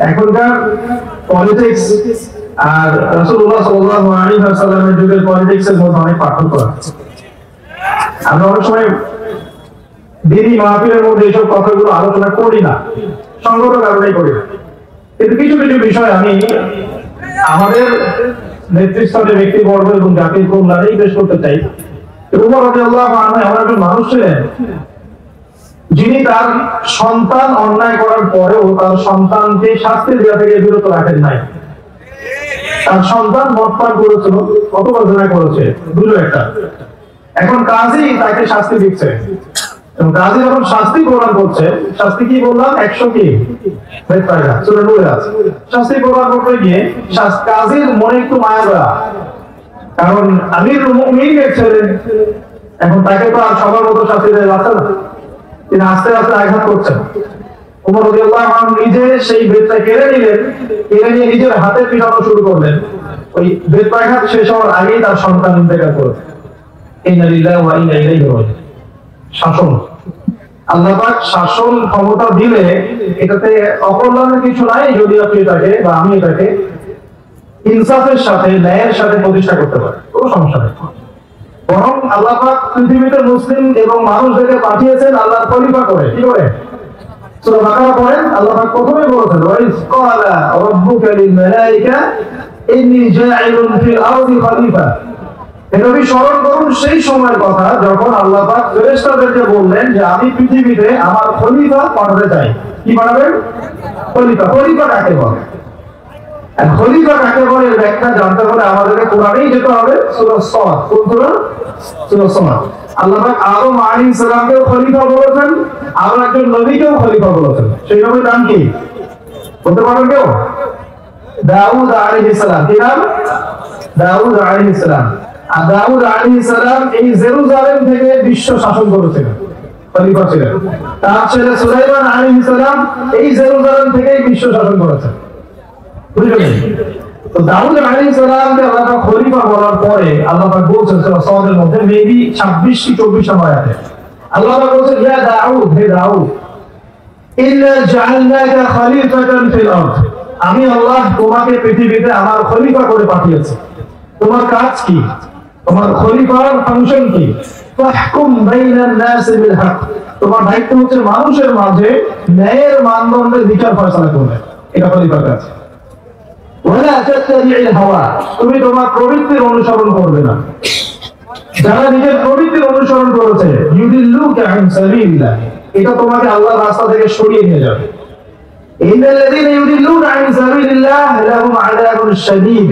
এখনকার পলিটিক্স আর রাসূলুল্লাহ সাল্লাল্লাহু আলাইহি ওয়াসাল্লামের যুগের পলিটিক্সের মধ্যে অনেক পার্থক্য আছে। আমরা অনেক সময় দিনী মাহফিলের মধ্যে এইসব কথাগুলো আলোচনা করি না, সঙ্গত কারণেই করি না। কিন্তু কিছু কিছু বিষয় আমি আমাদের নেতৃস্থানীয় ব্যক্তিবর্গ এবং জাতির কল্যাণেই পেশ করতে চাই। উমর রাদিয়াল্লাহু আনহু এমন একজন মানুষ ছিলেন যিনি তার সন্তান অন্যায় করার পরেও তার সন্তানকে শাস্তি দেওয়া থেকে বিরত রাখেন নাই। তার সন্তান মদ পান করেছিল, কতবার জেনা করেছে, দুটো একটা। এখন কাজী তাকে শাস্তি দিচ্ছে, এবং কাজী যখন শাস্তি প্রদান করছে, শাস্তি কি বললাম 100 কি সূরা নূরে আছে। শাস্তি প্রদান করতে গিয়ে কাজীর মনে একটু মায়া দেওয়া, কারণ আমিরুল মুমিনের ছেলে, এখন তাকে তো আর সবার মতো শাস্তি দেওয়া যাচ্ছে না। তিনি আস্তে আস্তে আঘাত করছেন। ওমর রাদিয়াল্লাহু আনহু নিজে সেই বেতটা কেড়ে নিলেন, কেড়ে নিয়ে নিজের হাতে পিটানো শুরু করলেন। ওই বেত্রাঘাত শেষ হওয়ার আগেই তার সন্তান ইন্তেকাল করেছে। ইন্না লিল্লাহি ওয়া ইন্না ইলাইহি রাজিউন। শাসন, আল্লাহ পাক শাসন ক্ষমতা দিলে এটাতে অকল্যাণের কিছু নাই, যদি আপনি এটাকে বা আমি এটাকে ইনসাফের সাথে, ন্যায়ের সাথে প্রতিষ্ঠা করতে পারি, কোনো সমস্যা নেই। বরং আল্লাহ পাক পৃথিবীতে মুসলিম এবং মানুষদেরকে পাঠিয়েছেন আল্লাহর খলিফা করে। কি করে? সূরা বাকারা পড়েন, আল্লাহ পাক প্রথমে বলেছেন ওয়াইজ ক্বালা রাব্বুকা লিল মালাইকা ইন্নী জাইলুন ফিল আরদি খলিফা। এটা আমি স্মরণ করুন সেই সময়ের কথা যখন আল্লাহ পাক ফেরেশতাদেরকে বললেন যে আমি পৃথিবীতে আমার খলিফা পাঠাতে চাই। কি পাঠাবেন? খলিফা। খলিফা কাকে বলে? আর খলিফা কাকে বলে এর ব্যাখ্যা জানতে হলে আমাদেরকে কোরআনেই যেতে হবে। সূরা সাদ। কোন সূরা? সূরা সাদ। আল্লাহ পাক আদম আলাইহিস সালামকেও খলিফা বলেছেন, আর একজন নবীকেও খলিফা বলেছেন। সেই নবীর নাম কি বলতে পারবেন কেউ? দাউদ আলাইহিস সালাম। কি নাম? দাউদ আলাইহিস সালাম। আর দাউদ আলাইহিস সালাম এই জেরুজালেম থেকে বিশ্ব শাসন করেছিলেন, খলিফা ছিলেন। তার ছেলে সুলাইমান আলাইহিস সালাম এই জেরুজালেম থেকে বিশ্ব শাসন করেছেন। বুঝলেন? তো দাউদ আলাইহিস সালামকে আল্লাহ পাক খলিফা বলার পরে আল্লাহ পাক বলছেন সূরা সাদের মধ্যে মেবি 26 কি 24 নম্বর আয়াতে আল্লাহ পাক বলছেন ইয়া দাউদ, হে দাউদ, ইন্না জাআলনাকা খলিফাতান ফিল আরদ। আমি আল্লাহ তোমাকে পৃথিবীতে আমার খলিফা করে পাঠিয়েছি। তোমার কাজ কি? তোমার খলিফার ফাংশন কি? ফাহকুম বাইনান নাস বিল হক। তোমার দায়িত্ব হচ্ছে মানুষের মাঝে ন্যায়ের মানদণ্ডে বিচার ফয়সালা করবে। এটা খলিফার কাজ। ওয়ালা তাত্তাবি'ল হাওয়া। তুমি তোমার প্রবৃত্তির অনুসরণ করবে না। যারা নিজের প্রবৃত্তির অনুসরণ করেছে ইউদিল্লুকা আন সাবিলিল্লাহ, এটা তোমাকে আল্লাহর রাস্তা থেকে সরিয়ে নিয়ে যাবে। ইন্নাল্লাযীনা ইউদিল্লুনা আন সাবিলিল্লাহ লাহুম আযাবুন শাদীদ।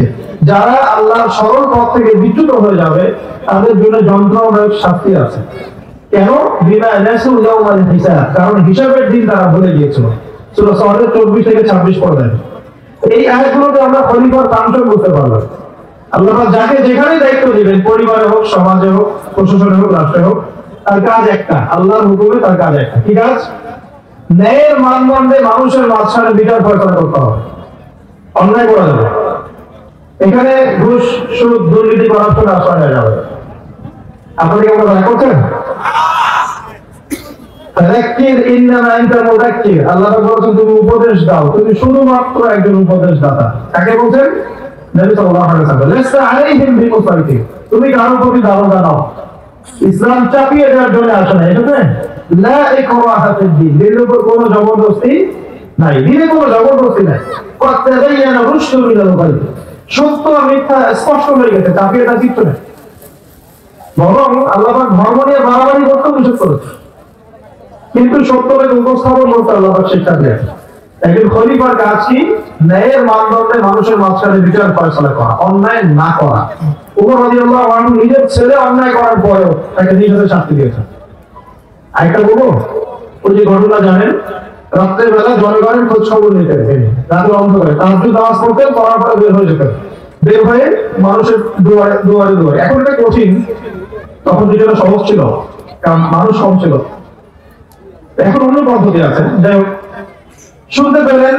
যারা আল্লাহর সরল পথ থেকে বিচ্যুত হয়ে যাবে তাদের জন্য যন্ত্রণাদায়ক শাস্তি আছে। কেন? বিমা নাসু ইয়াউমাল হিসাব। কারণ হিসাবের দিন তারা ভুলে গিয়েছিল। সূরা সাদের 24 থেকে 26 পড়বেন। এই আয়াতগুলোতে আমরা খলিফার ফাংশন বুঝতে পারলাম। আল্লাহ যাকে যেখানে দায়িত্ব দিবেন, পরিবারে হোক, সমাজে হোক, প্রশাসনে হোক, রাষ্ট্রে হোক, তার কাজ একটা, আল্লাহর হুকুমে তার কাজ একটা। কি কাজ? ন্যায়ের মানদণ্ডে মানুষের মাঝখানে বিচার ফয়সালা করতে হবে, অন্যায় করা যাবে। এখানে ঘুষ, সুদ, দুর্নীতি, করাপশন আশ্রয় নেওয়া যাবে। আপনারা কি আমরা দয়া করছেন? আল্লাহ বলছেন তুমি উপদেশ দাও, তুমি শুধুমাত্র একজন উপদেশ দাতা। কাকে বলছেন? নবী সাল্লাল্লাহু আলাইহি ওয়াসাল্লাম। লাসতা আলাইহিম বিমুসাইতির। তুমি কারোর প্রতি দারোগা নও। ইসলাম চাপিয়ে দেওয়ার জন্য আসে না। এটাতে লা ইকরাহা ফিদ-দীন, দিনের উপর কোনো জবরদস্তি নাই, দিনে কোনো জবরদস্তি নাই। ক্বাদ তাবায়্যানা রুশদু মিনাল গায়। সত্য মিথ্যা স্পষ্ট হয়ে গেছে, চাপিয়ে দেওয়ার কিছু নেই। বরং আল্লাহ পাক ধর্ম নিয়ে বাড়াবাড়ি করতে নিষেধ করেছে, কিন্তু সত্যকে উপস্থাপন করতে আল্লাহ পাক শিক্ষা দিয়েছেন। একজন খলিফার কাজ কি? ন্যায়ের মানদণ্ডে মানুষের মাঝখানে বিচার ফয়সালা করা, অন্যায় না করা। ওমর রাদিয়াল্লাহু আনহু নিজের ছেলে অন্যায় করার পরেও তাকে নিজের শাস্তি দিয়েছেন। আরেকটা বলবো, ওই যে ঘটনা জানেন, রাত্রের বেলা জনগণের খোঁজ খবর নিতে রাতে অন্ধকারে তাহাজ্জুদ নামাজ পড়তেন, পড়ার পরে বের হয়ে যেতেন, বের হয়ে মানুষের দুয়ারে দুয়ারে দুয়ারে। এখন এটা কঠিন, তখন যেটা সহজ ছিল কারণ মানুষ কম ছিল। এখন অন্য পদ্ধতি আছে। যাই হোক, শুনতে পেলেন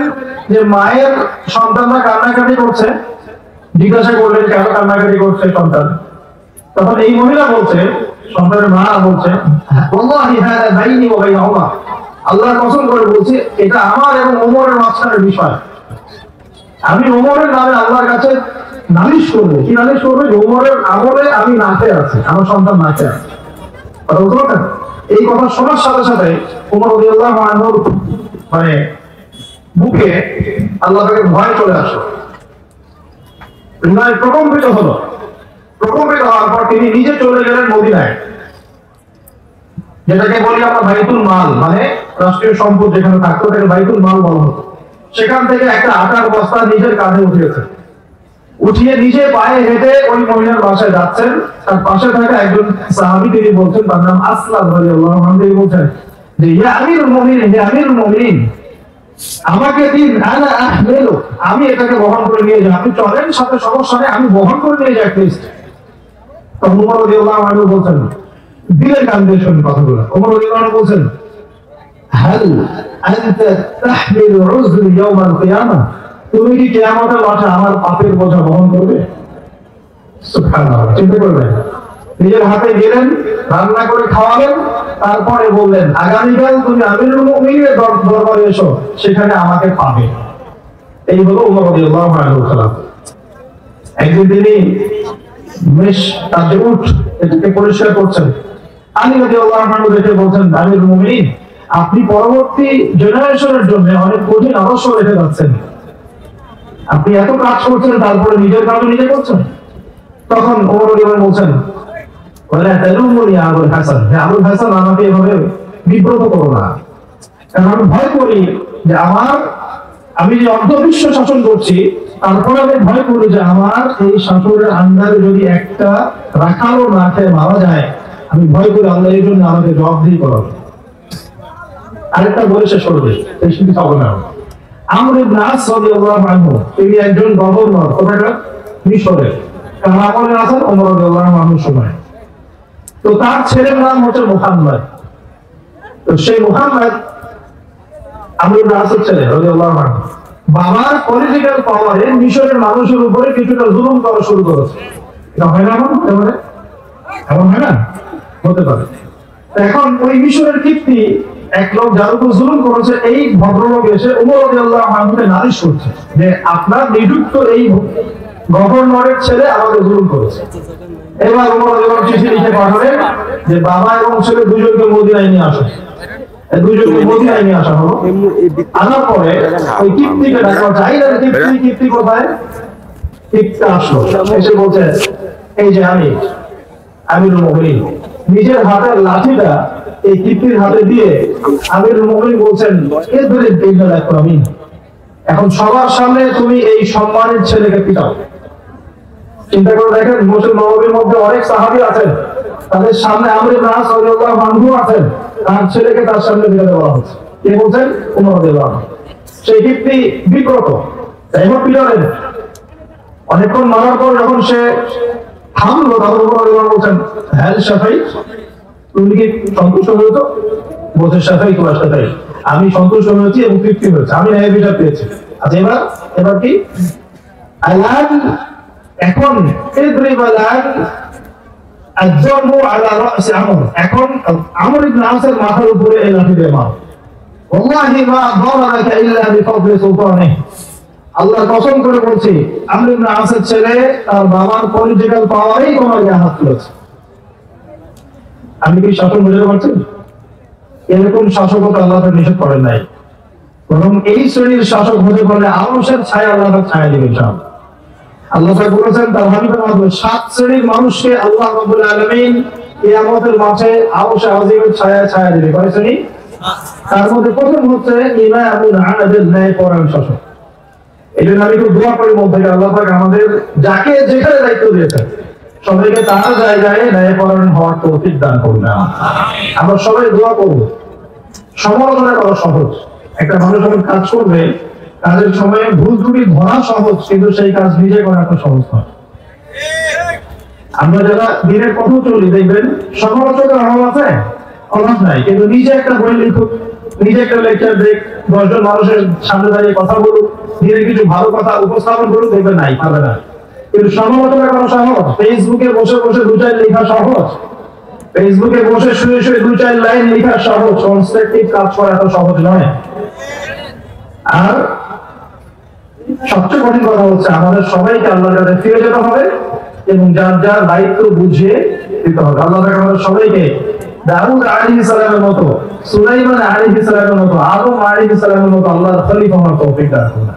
যে মায়ের সন্তানরা কান্নাকাটি করছে, জিজ্ঞাসা করলেন কেন কান্নাকাটি করছে সন্তান। তখন এই মহিলা বলছে, সন্তানের মা বলছে, ওয়াল্লাহি হাদা বাইনি ওয়া বাইনা ওমর, আল্লাহর কসম করে বলছি এটা আমার এবং ওমরের মাঝখানের বিষয়। আমি ওমরের নামে আল্লাহর কাছে নালিশ করবো। কি নালিশ করবো? ওমরের আমলে আমি নাতে আছি, আমার সন্তান নাতে আছে। এই কথা শোনার সাথে সাথে ওমর রাদিয়াল্লাহু আনহুর মানে বুকে আল্লাহ তাকে ভয় চলে আসলো, হৃদয় প্রকম্পিত হলো। প্রকম্পিত হওয়ার পর তিনি নিজে চলে গেলেন মদিনায়, যেটাকে বলি আমরা বাইতুল মাল, মানে রাষ্ট্রীয় সম্পদ যেখানে থাকতো ওটাকে বাইতুল মাল বলা হতো। সেখান থেকে একটা আটার বস্তা নিজের কাঁধে উঠিয়েছে, উঠিয়ে নিজে পায়ে হেঁটে ওই মহিলার বাসায় যাচ্ছেন। তার পাশে থাকা একজন সাহাবী, তিনি বলছেন, তার নাম আসলাম রাদিয়াল্লাহু আনহু, তিনি বলছেন যে ইয়া আমিরুল মুমিনিন, হে আমিরুল মুমিনিন, আমাকে দিন, আনা আহমিলু, আমি এটাকে বহন করে নিয়ে যাই। আপনি চলেন, সাথে সমস্যা নেই, আমি বহন করে নিয়ে যাই প্লিজ। তো ওমর রাদিয়াল্লাহু আনহু বলছেন, দিলের কান দিয়ে শুনুন কথাগুলো। ওমর রাদিয়াল্লাহু আনহু বলছেন, হাল আনতা তাহমিলু উযরি ইয়াউমাল কিয়ামাহ, তুমি কি কিয়ামতের মাঠে আমার পাপের বোঝা বহন করবে? সুবহানাল্লাহ, চিন্তা করবেন। নিজের হাতে গেলেন, রান্না করে খাওয়ালেন, তারপরে বললেন আগামীকাল তুমি আমিরুল মুমিনিনের দরবারে এসো, সেখানে আমাকে পাবে। এই হলো ওমর রাদিয়াল্লাহু আনহু খেলাফ। একদিন তিনি মেষ, তার যে উট, এটাকে পরিষ্কার করছেন। আলী রাদিয়াল্লাহু আনহু দেখে বলছেন, আমিরুল মুমিনিন, আপনি পরবর্তী জেনারেশনের জন্য অনেক কঠিন আদর্শ রেখে যাচ্ছেন। আপনি এত কাজ করছেন, তারপরে নিজের কাজ নিজে করছেন। তখন ওমর রাদিয়াল্লাহু আনহু বলছেন, ওয়ালা তালুমুনি ইয়া আবুল হাসান, হে আবুল হাসান, আমাকে এভাবে বিব্রত করো না। কারণ আমি ভয় করি যে আমি যে অর্ধবিশ্ব শাসন করছি, তারপরে আমি ভয় করি যে আমার এই শাসনের আন্ডারে যদি একটা রাখালও না খেয়ে মারা যায়, আমি ভয় করি আল্লাহ এই জন্য আমাকে জবাবদিহি করাবে। আরেকটা বলে শেষ করবে, এই শুধু হবে না। আমর ইবনে আস রাদিয়াল্লাহু আনহু, তিনি একজন গভর্নর, কোথাকার? মিশরের। কারণ আমর ইবনে আস ওমর রাদিয়াল্লাহু আনহুর সময়। তো তার ছেলের নাম হচ্ছে মুহাম্মদ। তো সেই মুহাম্মদ আমর ইবনে আসের ছেলে রাদিয়াল্লাহু আনহু, বাবার পলিটিক্যাল পাওয়ারে মিশরের মানুষের উপরে কিছুটা জুলুম করা শুরু করেছে। এটা হয় না? এমন হয় না? হতে পারে। এখন ওই মিশরের কীর্তি এক লোক যার উপর জুলুম করেছে, এই ভদ্রলোক এসে ওমর রাদিয়াল্লাহু আনহুকে নালিশ করছে যে আপনার নিযুক্ত এই গভর্নরের ছেলে আমাকে জুলুম করেছে। এবার ওমর রাদিয়াল্লাহু আনহু চিঠি লিখে পাঠালেন যে বাবা এবং ছেলে দুজনকে মদিনায় নিয়ে আসো। দুজনকে মদিনায় নিয়ে আসা হলো। আনার পরে ওই কীর্তিকে ডাকা, চাইলেন কীর্তি কোথায়? কীর্তি আসলো, এসে বলছে, এই যে আমি আমিরুল মুমিনিন, নিজের হাতের লাঠিটা এই কীর্তির হাতে দিয়ে আমিরুল মুমিনিন বলছেন, এখন সবার সামনে তুমি এই সম্মানের ছেলেকে পিটাও। চিন্তা করে দেখেন, মুসলমানদের মধ্যে অনেক সাহাবী আছেন, তাদের সামনে আমর ইবনে আস রাদিয়াল্লাহু আনহু আছেন, তার ছেলেকে তার সামনে পিটাতে বলা হচ্ছে। কে বলছেন? ওমর রাদিয়াল্লাহু আনহু। সেই কীর্তি বিব্রত, তাই না? পিটালেন। অনেকক্ষণ মারার পর যখন সে থামলো, তখন ওমর রাদিয়াল্লাহু আনহু বলছেন, হ্যাঁ শাফাই, তুমি কি সন্তুষ্ট হয়েছো? বলছে, শাফাই তো শাফাই, আমি সন্তুষ্ট হয়েছি এবং তৃপ্তি হয়েছে, আমি ন্যায় বিচার পেয়েছি। আচ্ছা, এবার কি? আলান, এখন এখন আমর ইবনে আসের মাথার উপরে এই লাঠি দিয়ে মারো। ওয়াল্লাহি মা দারাকা ইল্লা বিফদলি সুলতানিহি, আল্লাহর কসম করে বলছি, আমর ইবনে আসের ছেলে তার বাবার পলিটিক্যাল পাওয়ারেই তোমার গায়ে হাত তুলেছে। আপনি কি শাসন বুঝতে পারছেন? এরকম শাসকতা আল্লাহ নিষেধ করেন নাই, বরং এই শ্রেণীর শাসক হতে পারলে আরশের ছায়া আল্লাহ ছায়া দিবেন। আল্লাহ বলেছেন তার হাবিবের মাধ্যমে 7 শ্রেণীর মানুষকে আল্লাহ রাব্বুল আলামিন কিয়ামতের মাঠে আরশে আজিমের ছায়ায় ছায়া দিবে। কয় শ্রেণী? তার মধ্যে প্রথম হচ্ছে ইমামুন আদিল, ন্যায়পরায়ণ শাসক। এই জন্য আমি খুব দোয়া করি মধ্যে আল্লাহ পাক আমাদের যাকে যেখানে দায়িত্ব দিয়েছেন সবাইকে তার জায়গায় ন্যায়পরায়ণ হওয়ার তৌফিক দান করুন। আমরা সবাই দোয়া করব। সমালোচনা করা সহজ, একটা মানুষ যখন কাজ করবে কাজের সময় ভুল ত্রুটি ধরা সহজ, কিন্তু সেই কাজ নিজে করা এত সহজ নয়। আমরা যারা দিনের পথে চলি, দেখবেন সমালোচনার অভাব আছে, অভাব নাই, কিন্তু নিজে একটা বই লিখুক, নিজে একটা লেকচার দেখ, 10 জন মানুষের সামনে দাঁড়িয়ে কথা বলুক, ধীরে কিছু ভালো কথা উপস্থাপন করুক, দেখবেন নাই, পাবে না। কিন্তু সমালোচনা করা সহজ, ফেসবুকে বসে বসে 2-4 লেখা সহজ, ফেসবুকে বসে শুয়ে শুয়ে 2-4 লাইন লেখা সহজ, কনস্ট্রাকটিভ কাজ করা এত সহজ নয়। আর সবচেয়ে কঠিন কথা হচ্ছে আমাদের সবাইকে আল্লাহর কাছে ফিরে যেতে হবে এবং যার যার দায়িত্ব বুঝিয়ে দিতে হবে। আল্লাহ তাআলা আমাদের সবাইকে দাউদ আলাইহিস সালামের মতো, সুলাইমান আলাইহিস সালামের মতো, আদম আলাইহিস সালামের মতো আল্লাহর খলিফা হওয়ার তৌফিক দান করুন।